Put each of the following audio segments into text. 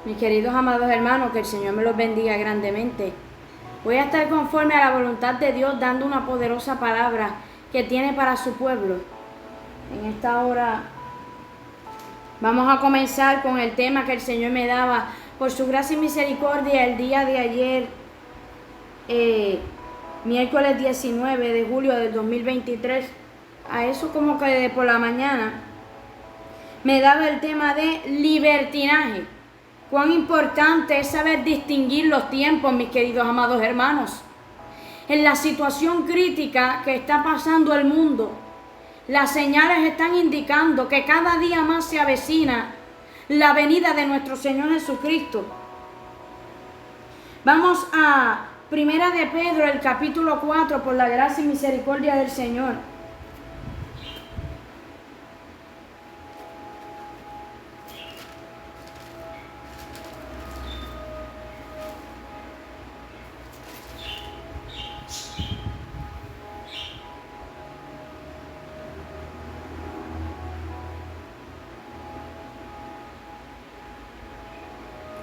Mis queridos amados hermanos, que el Señor me los bendiga grandemente. Voy a estar conforme a la voluntad de Dios, dando una poderosa palabra que tiene para su pueblo. En esta hora vamos a comenzar con el tema que el Señor me daba por su gracia y misericordia el día de ayer, miércoles 19 de julio del 2023, a eso como que de por la mañana, me daba el tema de libertinaje. Cuán importante es saber distinguir los tiempos, mis queridos amados hermanos. En la situación crítica que está pasando el mundo, las señales están indicando que cada día más se avecina la venida de nuestro Señor Jesucristo. Vamos a Primera de Pedro, el capítulo 4, por la gracia y misericordia del Señor.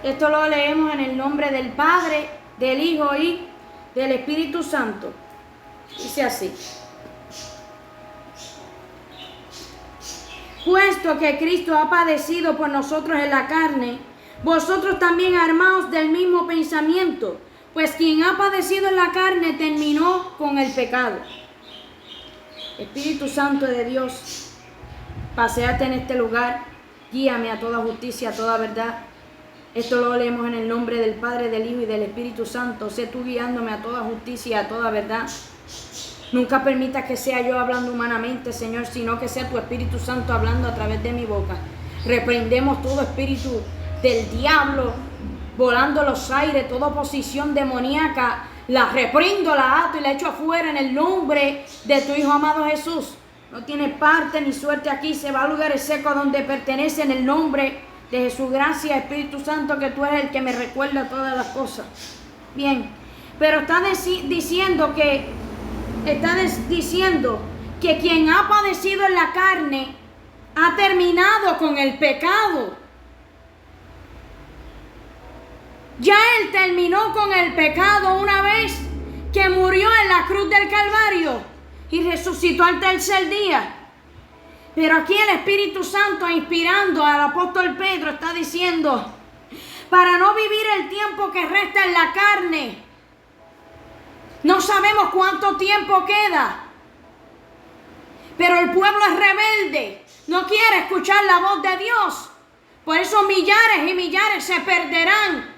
Esto lo leemos en el nombre del Padre, del Hijo y del Espíritu Santo. Dice así: puesto que Cristo ha padecido por nosotros en la carne, vosotros también armaos del mismo pensamiento, pues quien ha padecido en la carne terminó con el pecado. Espíritu Santo de Dios, paséate en este lugar, guíame a toda justicia, a toda verdad. Esto lo leemos en el nombre del Padre, del Hijo y del Espíritu Santo. Sé tú guiándome a toda justicia, a toda verdad. Nunca permitas que sea yo hablando humanamente, Señor, sino que sea tu Espíritu Santo hablando a través de mi boca. Reprendemos todo espíritu del diablo, volando los aires, toda oposición demoníaca. La reprendo, la ato y la echo afuera en el nombre de tu Hijo amado Jesús. No tiene parte ni suerte aquí, se va a lugares secos donde pertenece en el nombre de Jesús. Gracias, Espíritu Santo, que tú eres el que me recuerda todas las cosas. Bien, pero está diciendo que quien ha padecido en la carne ha terminado con el pecado. Ya Él terminó con el pecado una vez que murió en la cruz del Calvario y resucitó al tercer día. Pero aquí el Espíritu Santo, inspirando al apóstol Pedro, está diciendo: para no vivir el tiempo que resta en la carne, no sabemos cuánto tiempo queda, pero el pueblo es rebelde, no quiere escuchar la voz de Dios. Por eso millares y millares se perderán,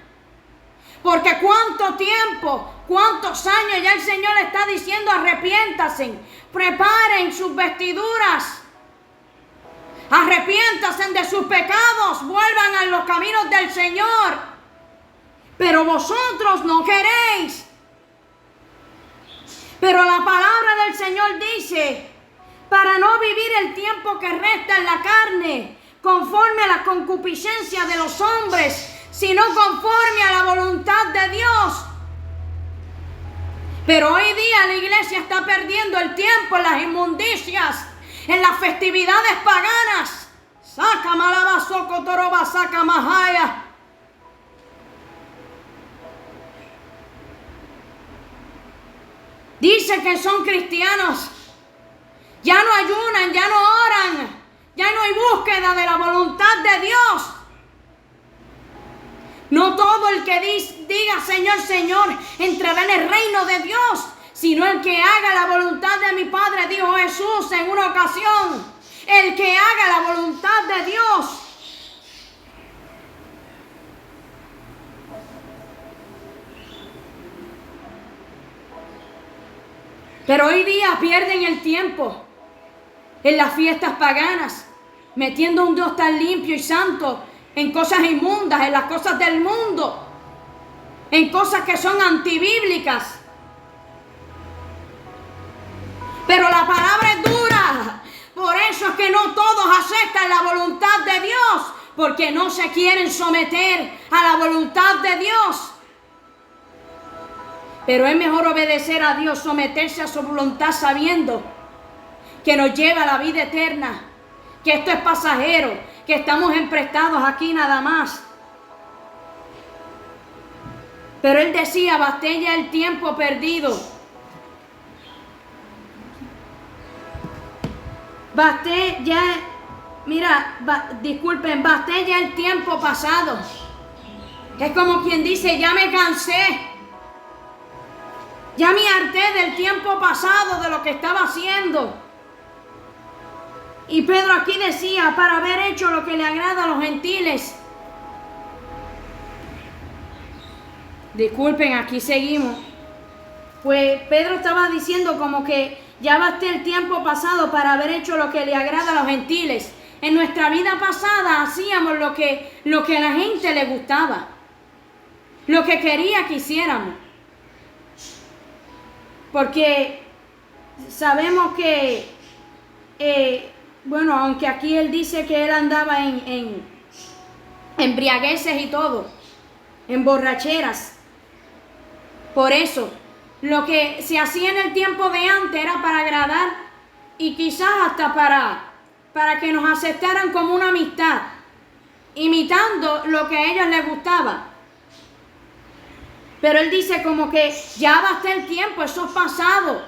porque cuánto tiempo, cuántos años ya el Señor le está diciendo: arrepiéntanse, preparen sus vestiduras, arrepiéntanse de sus pecados, vuelvan a los caminos del Señor. Pero vosotros no queréis. Pero la palabra del Señor dice: para no vivir el tiempo que resta en la carne, conforme a la concupiscencia de los hombres, sino conforme a la voluntad de Dios. Pero hoy día la iglesia está perdiendo el tiempo en las inmundicias, en las festividades paganas. Saca malabazoco toroba, saca majaya. Dice que son cristianos. Ya no ayunan, ya no oran, ya no hay búsqueda de la voluntad de Dios. No todo el que diga Señor, Señor, entrará en el reino de Dios, sino el que haga la voluntad de mi Padre, dijo Jesús en una ocasión. El que haga la voluntad de Dios. Pero hoy día pierden el tiempo en las fiestas paganas, metiendo a un Dios tan limpio y santo en cosas inmundas, en las cosas del mundo, en cosas que son antibíblicas. Pero la palabra es dura. Por eso es que no todos aceptan la voluntad de Dios, porque no se quieren someter a la voluntad de Dios. Pero es mejor obedecer a Dios, someterse a su voluntad, sabiendo que nos lleva a la vida eterna, que esto es pasajero, que estamos emprestados aquí nada más. Pero él decía, basté ya el tiempo perdido. Basté ya, disculpen, basté ya el tiempo pasado. Es como quien dice, ya me cansé. Ya me harté del tiempo pasado, de lo que estaba haciendo. Y Pedro aquí decía, para haber hecho lo que le agrada a los gentiles. Disculpen, aquí seguimos. Pues Pedro estaba diciendo como que ya basté el tiempo pasado para haber hecho lo que le agrada a los gentiles. En nuestra vida pasada hacíamos lo que a la gente le gustaba, lo que quería que hiciéramos. Porque sabemos que, aunque aquí él dice que él andaba en embriagueces y todo, en borracheras. Por eso, lo que se hacía en el tiempo de antes era para agradar y quizás hasta para que nos aceptaran como una amistad, imitando lo que a ellos les gustaba. Pero él dice como que ya basté el tiempo, eso es pasado.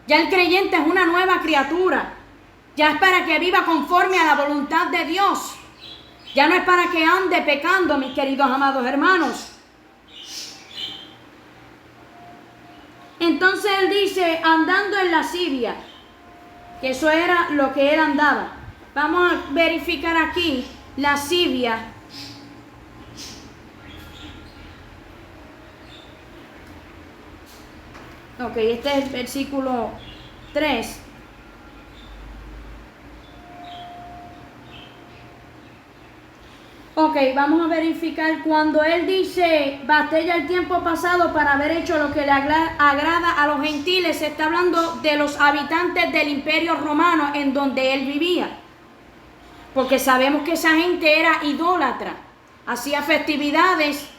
Ya el creyente es una nueva criatura. Ya es para que viva conforme a la voluntad de Dios. Ya no es para que ande pecando, mis queridos amados hermanos. Entonces él dice, andando en lascivia, que eso era lo que él andaba. Vamos a verificar aquí, lascivia. Ok, este es el versículo 3. Ok, vamos a verificar cuando él dice, basté ya el tiempo pasado para haber hecho lo que le agrada a los gentiles. Se está hablando de los habitantes del Imperio Romano en donde él vivía. Porque sabemos que esa gente era idólatra. Hacía festividades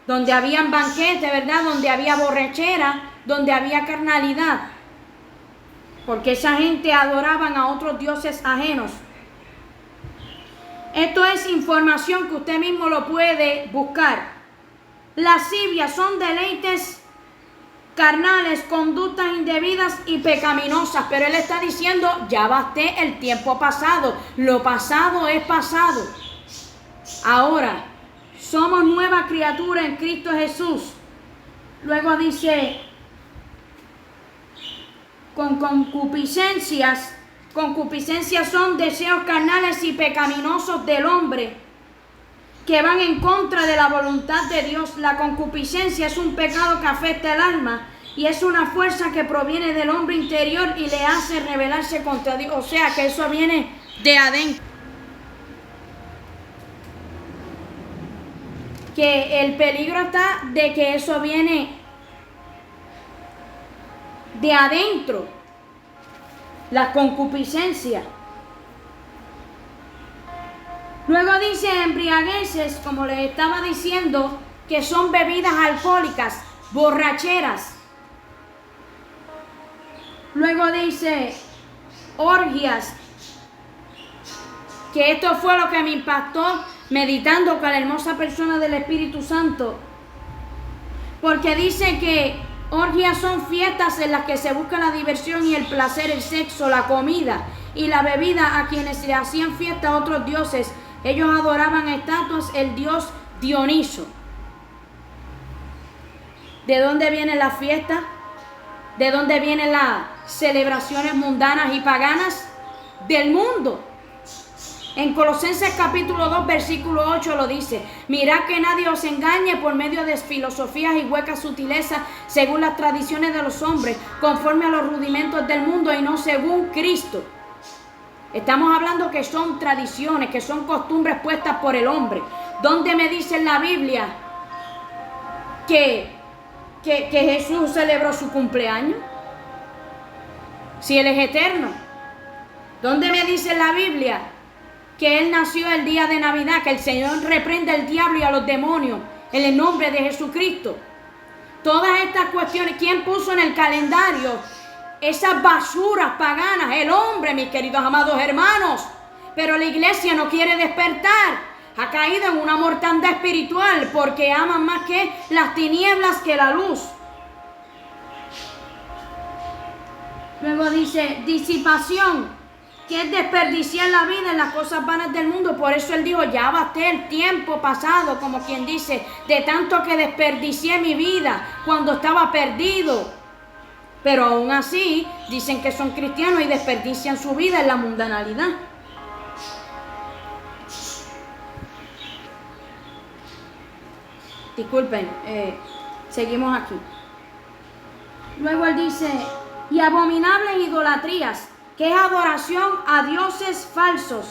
donde habían banquetes, ¿verdad? Donde había borrachera, donde había carnalidad. Porque esa gente adoraban a otros dioses ajenos. Esto es información que usted mismo lo puede buscar. Lascivias son deleites carnales, conductas indebidas y pecaminosas. Pero él está diciendo, ya basté el tiempo pasado. Lo pasado es pasado. Ahora, somos nueva criatura en Cristo Jesús. Luego dice, con concupiscencias. Concupiscencias son deseos carnales y pecaminosos del hombre que van en contra de la voluntad de Dios. La concupiscencia es un pecado que afecta el alma y es una fuerza que proviene del hombre interior y le hace rebelarse contra Dios. O sea que eso viene de adentro. Que el peligro está de que eso viene de adentro. La concupiscencia. Luego dice embriagueces, como les estaba diciendo, que son bebidas alcohólicas, borracheras. Luego dice orgias, que esto fue lo que me impactó meditando con la hermosa persona del Espíritu Santo. Porque dice que orgias son fiestas en las que se busca la diversión y el placer, el sexo, la comida y la bebida a quienes le hacían fiesta a otros dioses. Ellos adoraban estatuas, el dios Dioniso. ¿De dónde vienen las fiestas? ¿De dónde vienen las celebraciones mundanas y paganas? Del mundo. En Colosenses capítulo 2, versículo 8 lo dice: mirad que nadie os engañe por medio de filosofías y huecas sutilezas, según las tradiciones de los hombres, conforme a los rudimentos del mundo y no según Cristo. Estamos hablando que son tradiciones, que son costumbres puestas por el hombre. ¿Dónde me dice en la Biblia que Jesús celebró su cumpleaños? Si Él es eterno. ¿Dónde me dice en la Biblia que Él nació el día de Navidad, que el Señor reprende al diablo y a los demonios en el nombre de Jesucristo? Todas estas cuestiones, ¿quién puso en el calendario esas basuras paganas? El hombre, mis queridos amados hermanos. Pero la iglesia no quiere despertar. ha caído en una mortandad espiritual porque aman más que las tinieblas que la luz. Luego dice disipación, que es desperdiciar la vida en las cosas vanas del mundo. Por eso él dijo, ya basté el tiempo pasado, como quien dice, de tanto que desperdicié mi vida cuando estaba perdido. Pero aún así dicen que son cristianos y desperdician su vida en la mundanalidad. Disculpen, seguimos aquí. Luego él dice, y abominables idolatrías, que es adoración a dioses falsos.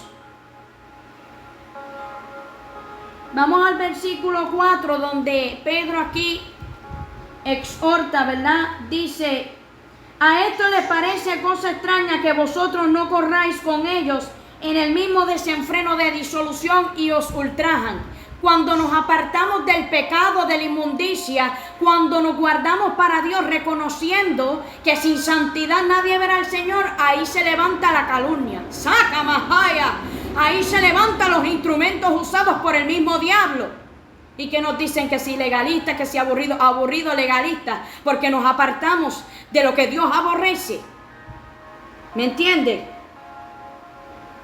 Vamos al versículo 4, donde Pedro aquí exhorta, ¿verdad? Dice, a esto les parece cosa extraña que vosotros no corráis con ellos en el mismo desenfreno de disolución y os ultrajan. Cuando nos apartamos del pecado, de la inmundicia, cuando nos guardamos para Dios, reconociendo que sin santidad nadie verá al Señor, ahí se levanta la calumnia. ¡Saca Mahaya! Ahí se levantan los instrumentos usados por el mismo diablo. Y que nos dicen que si legalista, que si aburrido legalista, porque nos apartamos de lo que Dios aborrece. ¿Me entiende?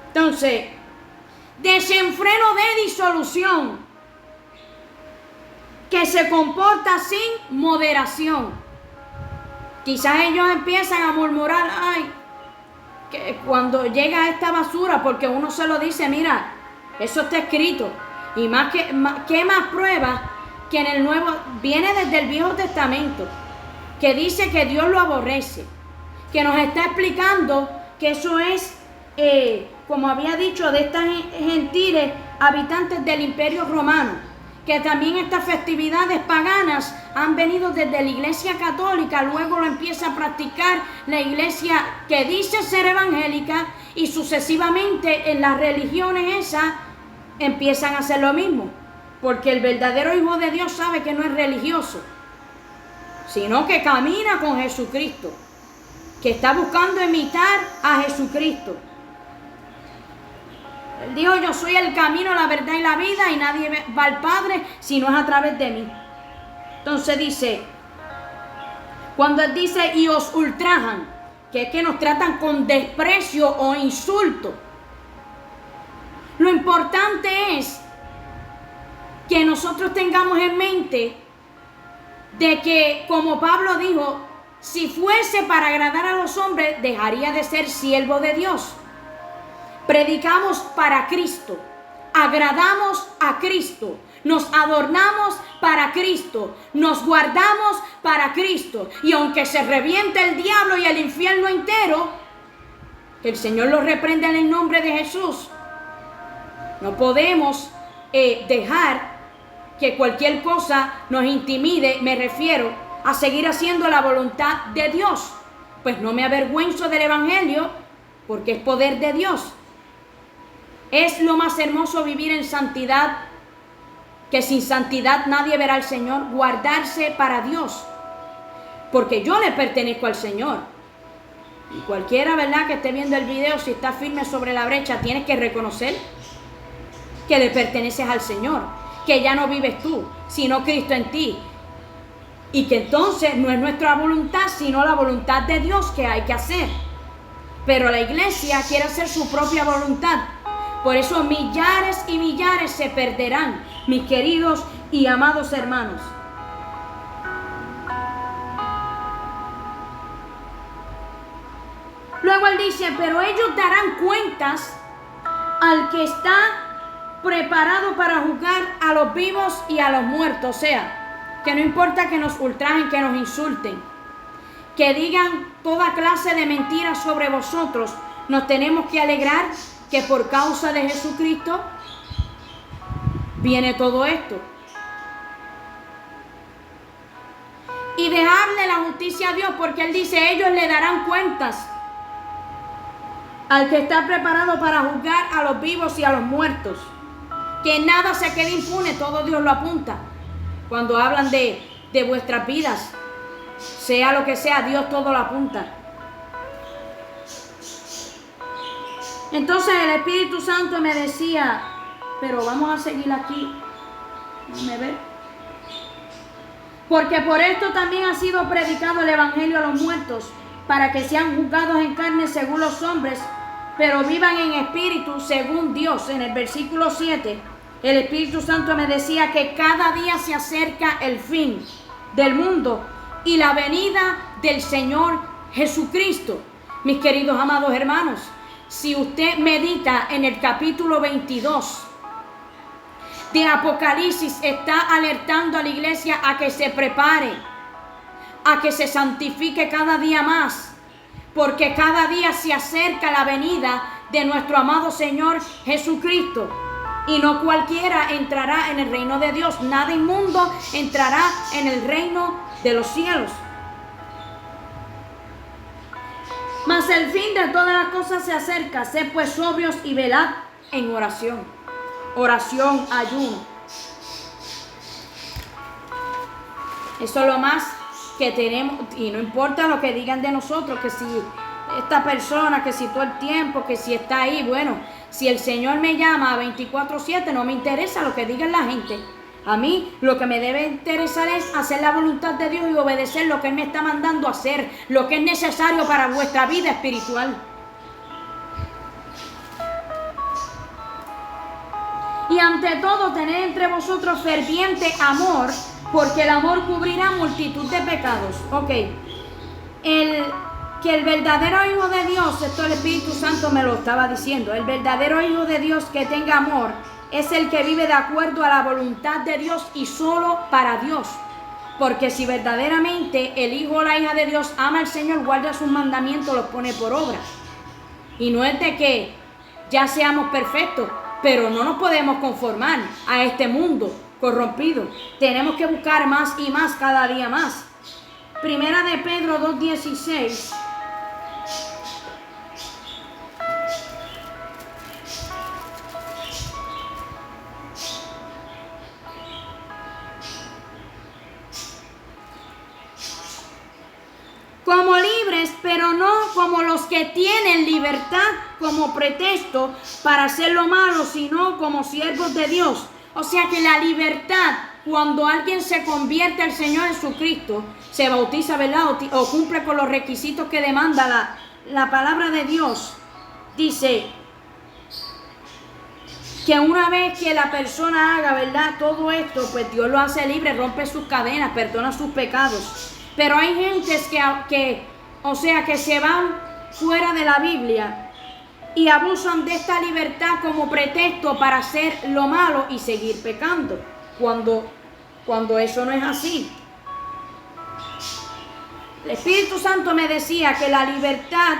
Entonces, desenfreno de disolución, que se comporta sin moderación. Quizás ellos empiezan a murmurar, ay, que cuando llega esta basura, porque uno se lo dice, mira, eso está escrito. Y ¿qué más prueba que en el Nuevo, viene desde el Viejo Testamento, que dice que Dios lo aborrece, que nos está explicando que eso es, como había dicho, de estas gentiles habitantes del Imperio Romano, que también estas festividades paganas han venido desde la Iglesia Católica, luego lo empieza a practicar la Iglesia que dice ser evangélica, y sucesivamente en las religiones esas empiezan a hacer lo mismo, porque el verdadero Hijo de Dios sabe que no es religioso, sino que camina con Jesucristo, que está buscando imitar a Jesucristo. Él dijo, yo soy el camino, la verdad y la vida, y nadie va al Padre si no es a través de mí. Entonces dice, cuando él dice y os ultrajan, que es que nos tratan con desprecio o insulto, lo importante es que nosotros tengamos en mente de que, como Pablo dijo, si fuese para agradar a los hombres, dejaría de ser siervo de Dios. Predicamos para Cristo, agradamos a Cristo, nos adornamos para Cristo, nos guardamos para Cristo. Y aunque se reviente el diablo y el infierno entero, que el Señor lo reprenda en el nombre de Jesús, no podemos dejar que cualquier cosa nos intimide. Me refiero a seguir haciendo la voluntad de Dios. Pues no me avergüenzo del Evangelio, porque es poder de Dios. Es lo más hermoso vivir en santidad, que sin santidad nadie verá al Señor. Guardarse para Dios, porque yo le pertenezco al Señor. Y cualquiera, ¿verdad?, que esté viendo el video, si está firme sobre la brecha, tienes que reconocer que le perteneces al Señor, que ya no vives tú, sino Cristo en ti. Y que entonces no es nuestra voluntad, sino la voluntad de Dios que hay que hacer. Pero la iglesia quiere hacer su propia voluntad. Por eso millares y millares se perderán, mis queridos y amados hermanos. Luego él dice, pero ellos darán cuentas al que está preparado para juzgar a los vivos y a los muertos. O sea, que no importa que nos ultrajen, que nos insulten, que digan toda clase de mentiras sobre vosotros, nos tenemos que alegrar que por causa de Jesucristo viene todo esto. Y dejarle la justicia a Dios, porque él dice, ellos le darán cuentas al que está preparado para juzgar a los vivos y a los muertos. Que nada se quede impune, todo Dios lo apunta. Cuando hablan de vuestras vidas, sea lo que sea, Dios todo lo apunta. Entonces el Espíritu Santo me decía, pero vamos a seguir aquí. Déjame ver. Porque por esto también ha sido predicado el evangelio a los muertos, para que sean juzgados en carne según los hombres, pero vivan en espíritu según Dios. En el versículo 7, el Espíritu Santo me decía que cada día se acerca el fin del mundo y la venida del Señor Jesucristo. Mis queridos amados hermanos, si usted medita en el capítulo 22 de Apocalipsis, está alertando a la iglesia a que se prepare, a que se santifique cada día más, porque cada día se acerca la venida de nuestro amado Señor Jesucristo. Y no cualquiera entrará en el reino de Dios, nada inmundo entrará en el reino de los cielos. Mas el fin de todas las cosas se acerca. Sed pues sobrios y velad en oración. Oración, ayuno. Eso es lo más que tenemos. Y no importa lo que digan de nosotros, que si esta persona, que si todo el tiempo, que si está ahí. Bueno, si el Señor me llama a 24/7, no me interesa lo que diga la gente. A mí lo que me debe interesar es hacer la voluntad de Dios y obedecer lo que Él me está mandando a hacer, lo que es necesario para vuestra vida espiritual. Y ante todo, tened entre vosotros ferviente amor, porque el amor cubrirá multitud de pecados. Ok, que el verdadero Hijo de Dios, esto el Espíritu Santo me lo estaba diciendo, el verdadero Hijo de Dios que tenga amor es el que vive de acuerdo a la voluntad de Dios y solo para Dios. Porque si verdaderamente el Hijo o la hija de Dios ama al Señor, guarda sus mandamientos, los pone por obra. Y no es de que ya seamos perfectos, pero no nos podemos conformar a este mundo corrompido. Tenemos que buscar más y más cada día más. Primera de Pedro 2:16. Como libres, pero no como los que tienen libertad como pretexto para hacer lo malo, sino como siervos de Dios. O sea que la libertad, cuando alguien se convierte al Señor Jesucristo, se bautiza, ¿verdad? O cumple con los requisitos que demanda la palabra de Dios, dice que una vez que la persona haga, ¿verdad?, todo esto, pues Dios lo hace libre, rompe sus cadenas, perdona sus pecados. Pero hay gentes que se van fuera de la Biblia y abusan de esta libertad como pretexto para hacer lo malo y seguir pecando, cuando eso no es así. El Espíritu Santo me decía que la libertad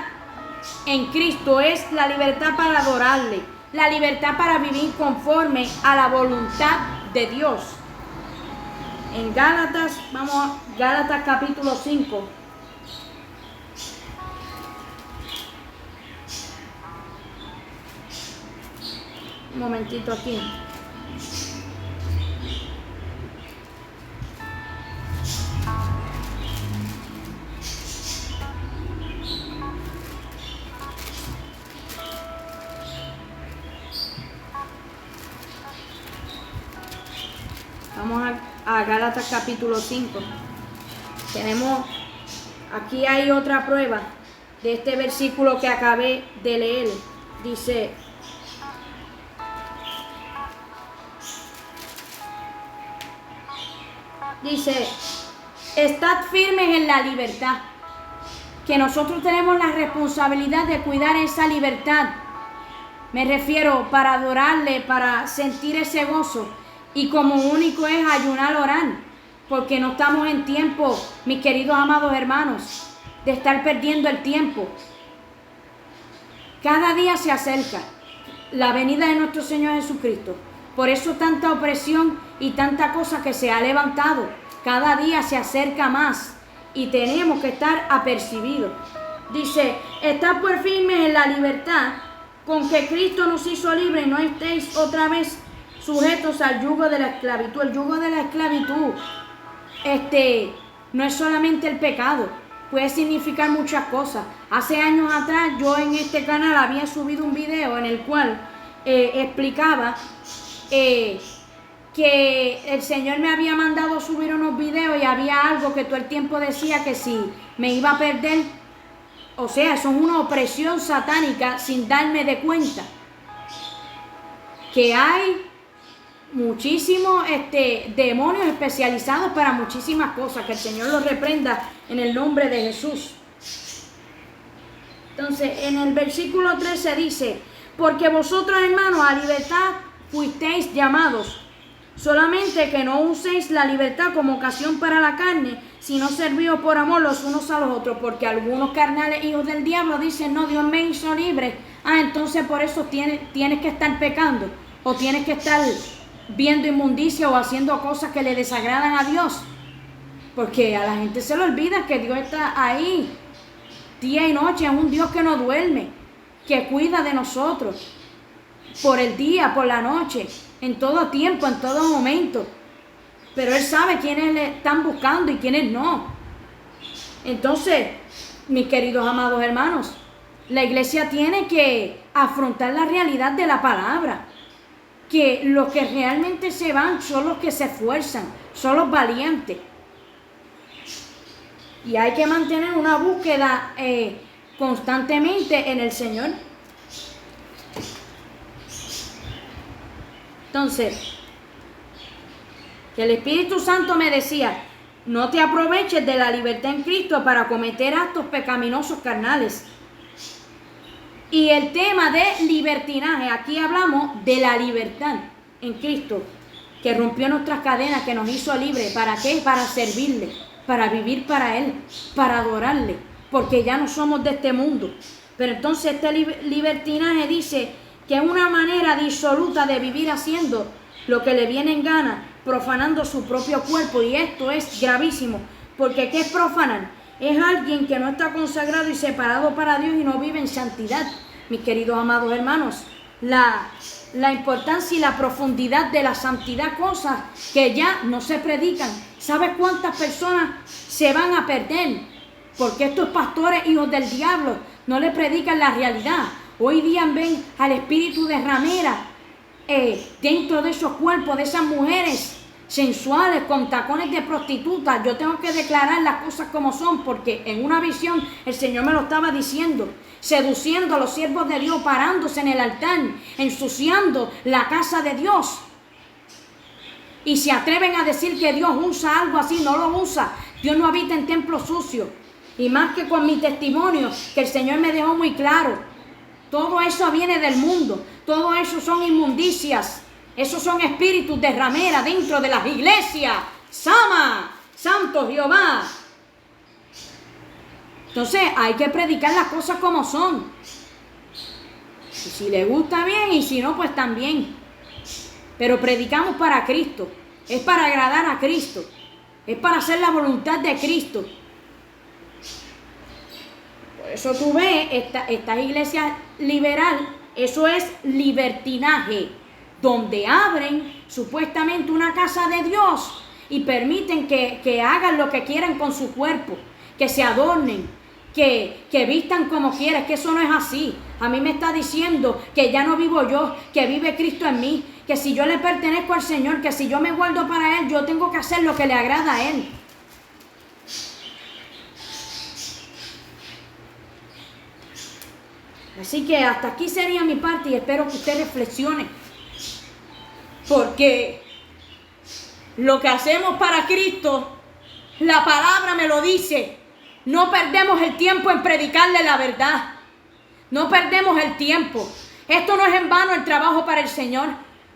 en Cristo es la libertad para adorarle, la libertad para vivir conforme a la voluntad de Dios. En Gálatas, vamos a Gálatas capítulo 5. Un momentito aquí. Vamos a Gálatas capítulo 5. Aquí hay otra prueba de este versículo que acabé de leer. Dice, estad firmes en la libertad, que nosotros tenemos la responsabilidad de cuidar esa libertad. Me refiero para adorarle, para sentir ese gozo. Y como único es ayunar, orar, porque no estamos en tiempo, mis queridos amados hermanos, de estar perdiendo el tiempo. Cada día se acerca la venida de nuestro Señor Jesucristo. Por eso tanta opresión y tanta cosa que se ha levantado. Cada día se acerca más y tenemos que estar apercibidos. Dice, estad pues firmes en la libertad con que Cristo nos hizo libres, y no estéis otra vez sujetos al yugo de la esclavitud. El yugo de la esclavitud no es solamente el pecado, puede significar muchas cosas. Hace años atrás yo en este canal había subido un video en el cual explicaba que el Señor me había mandado subir unos videos y había algo que todo el tiempo decía que si me iba a perder, o sea, eso es una opresión satánica sin darme de cuenta. Que hay muchísimos demonios especializados para muchísimas cosas, que el Señor los reprenda en el nombre de Jesús. Entonces, en el versículo 13 dice: porque vosotros, hermanos, a libertad fuisteis llamados, solamente que no uséis la libertad como ocasión para la carne, sino servíos por amor los unos a los otros, porque algunos carnales hijos del diablo dicen: no, Dios me hizo libre, entonces por eso tienes que estar pecando, o tienes que estar viendo inmundicia o haciendo cosas que le desagradan a Dios, porque a la gente se le olvida que Dios está ahí día y noche, es un Dios que no duerme, que cuida de nosotros por el día, por la noche, en todo tiempo, en todo momento. Pero Él sabe quiénes le están buscando y quiénes no. Entonces, mis queridos amados hermanos, la iglesia tiene que afrontar la realidad de la palabra, que los que realmente se van son los que se esfuerzan, son los valientes. Y hay que mantener una búsqueda constantemente en el Señor. Entonces, que el Espíritu Santo me decía: no te aproveches de la libertad en Cristo para cometer actos pecaminosos carnales. Y el tema de libertinaje, aquí hablamos de la libertad en Cristo, que rompió nuestras cadenas, que nos hizo libres. ¿Para qué? Para servirle, para vivir para Él, para adorarle, porque ya no somos de este mundo. Pero entonces este libertinaje dice que es una manera disoluta de vivir haciendo lo que le viene en gana, profanando su propio cuerpo. Y esto es gravísimo, porque ¿qué es profanar? Es alguien que no está consagrado y separado para Dios y no vive en santidad. Mis queridos amados hermanos, la importancia y la profundidad de la santidad, cosas que ya no se predican. ¿Sabes cuántas personas se van a perder? Porque estos pastores hijos del diablo no le predican la realidad. Hoy día ven al espíritu de ramera dentro de esos cuerpos, de esas mujeres sensuales con tacones de prostitutas. Yo tengo que declarar las cosas como son, porque en una visión el Señor me lo estaba diciendo, seduciendo a los siervos de Dios, parándose en el altar, ensuciando la casa de Dios. Y se atreven a decir que Dios usa algo así. No lo usa. Dios no habita en templos sucios. Y más que con mi testimonio, que el Señor me dejó muy claro, todo eso viene del mundo, todo eso son inmundicias, esos son espíritus de ramera dentro de las iglesias. Sama, Santo Jehová. Entonces hay que predicar las cosas como son. Y si le gusta bien, y si no, pues también. Pero predicamos para Cristo, es para agradar a Cristo, es para hacer la voluntad de Cristo. Por eso tú ves estas iglesias liberales, eso es libertinaje, donde abren supuestamente una casa de Dios y permiten que hagan lo que quieran con su cuerpo, que se adornen, que vistan como quieran. Que eso no es así. A mí me está diciendo que ya no vivo yo, que vive Cristo en mí, que si yo le pertenezco al Señor, que si yo me guardo para Él, yo tengo que hacer lo que le agrada a Él. Así que hasta aquí sería mi parte y espero que usted reflexione. Porque lo que hacemos para Cristo, la palabra me lo dice. No perdemos el tiempo en predicarle la verdad. No perdemos el tiempo. Esto no es en vano el trabajo para el Señor.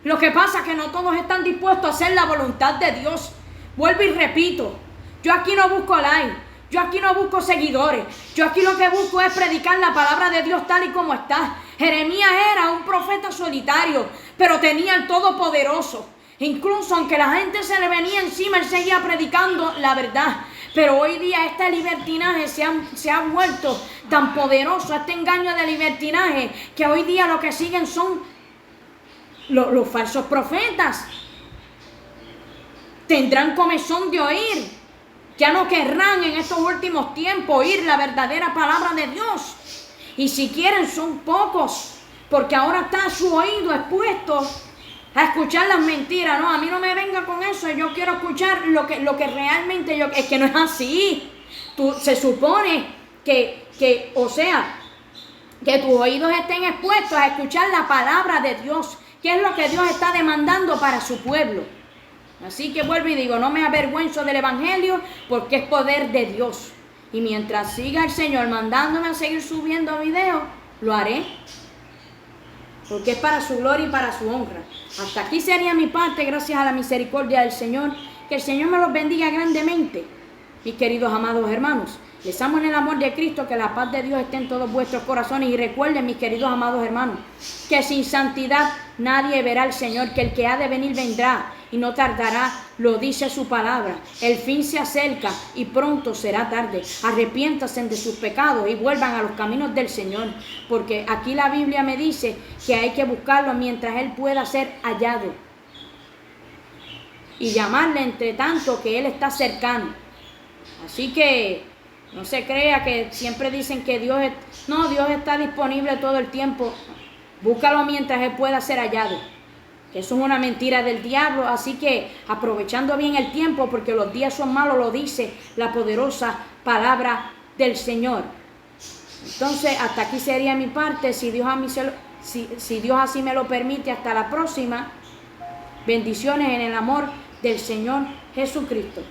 Lo que pasa es que no todos están dispuestos a hacer la voluntad de Dios. Vuelvo y repito, yo aquí no busco like. Yo aquí no busco seguidores. Yo aquí lo que busco es predicar la palabra de Dios tal y como está. Jeremías era un profeta solitario, pero tenía el Todopoderoso. Incluso aunque la gente se le venía encima, él seguía predicando la verdad. Pero hoy día este libertinaje se ha vuelto tan poderoso, este engaño de libertinaje, que hoy día lo que siguen son los falsos profetas. Tendrán comezón de oír. Ya no querrán en estos últimos tiempos oír la verdadera palabra de Dios. Y si quieren son pocos, porque ahora está su oído expuesto a escuchar las mentiras. No, a mí no me venga con eso, yo quiero escuchar lo que realmente yo... Es que no es así. Se supone que tus oídos estén expuestos a escuchar la palabra de Dios, que es lo que Dios está demandando para su pueblo. Así que vuelvo y digo, no me avergüenzo del evangelio porque es poder de Dios. Y mientras siga el Señor mandándome a seguir subiendo videos, lo haré. Porque es para su gloria y para su honra. Hasta aquí sería mi parte, gracias a la misericordia del Señor. Que el Señor me los bendiga grandemente. Mis queridos amados hermanos, les amo en el amor de Cristo, que la paz de Dios esté en todos vuestros corazones. Y recuerden, mis queridos amados hermanos, que sin santidad nadie verá al Señor, que el que ha de venir vendrá y no tardará, lo dice su palabra. El fin se acerca y pronto será tarde. Arrepiéntanse de sus pecados y vuelvan a los caminos del Señor, porque aquí la Biblia me dice que hay que buscarlo mientras Él pueda ser hallado y llamarle entre tanto que Él está cercano. Así que no se crea que siempre dicen que Dios está disponible todo el tiempo. Búscalo mientras Él pueda ser hallado. Eso es una mentira del diablo, así que aprovechando bien el tiempo, porque los días son malos, lo dice la poderosa palabra del Señor. Entonces, hasta aquí sería mi parte. Si Dios así me lo permite, hasta la próxima. Bendiciones en el amor del Señor Jesucristo.